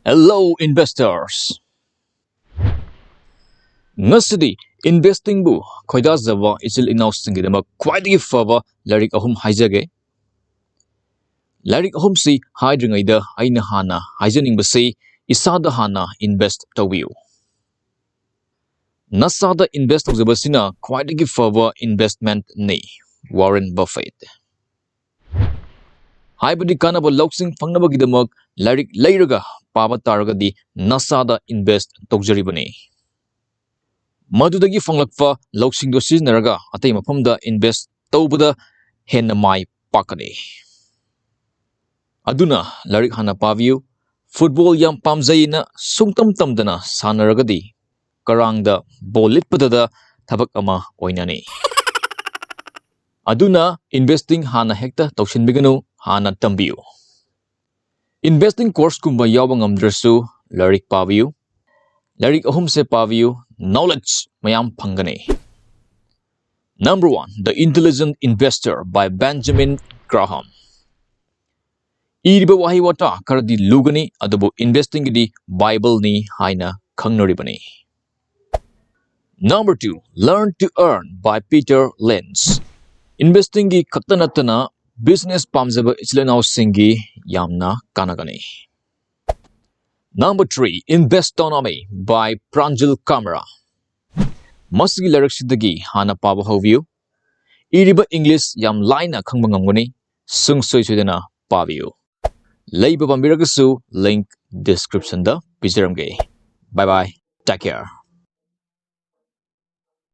Hello investors. Ngasidi investing bu khoida zaba ichil inausing gidama khwaidagi faba larik ahum haijage. Larik ahum si haidringaida aina hana haijaning basi isada hana invest tawiu. Nasada invest tawjabasina khwaidagi faba investment ni Warren Buffett. Haibadi kanaba loksing fangnabagidamag larik leiraga paba taragadi nasada invest tawjaribani. Madudagi fanglakfa lauksingdo siznaraga atay mafamda invest tawbada henna mai pakani. Aduna larik hana paviu football yam pamjayina sungtam tamdana sanaragadi karangda bolitpadada thabak ama oinani. Aduna investing hana hekta tawshinbiganu hana tambiu. Investing course kumba yawang amdrasu larik paviu. Larik ahum se paviu knowledge mayam phangani. Number 1, The Intelligent Investor by Benjamin Graham. Iriba wahi wata karadi lugani adubu investing di Bible ni haina khangnaribani. Number 2, Learn to Earn by Peter Lynch. Investing gi kaktanatana business pamjaba ichlenau singi yamna kanagani. Number 3, Investonomy by Pranjal Kamara. Masigi laraksidagi hana paba hoviu. Iriba English yam laina khangbangamgani sungsoi suidana paviu. Leiba pambiragasu link description da pijaramge. Bye bye. Take care.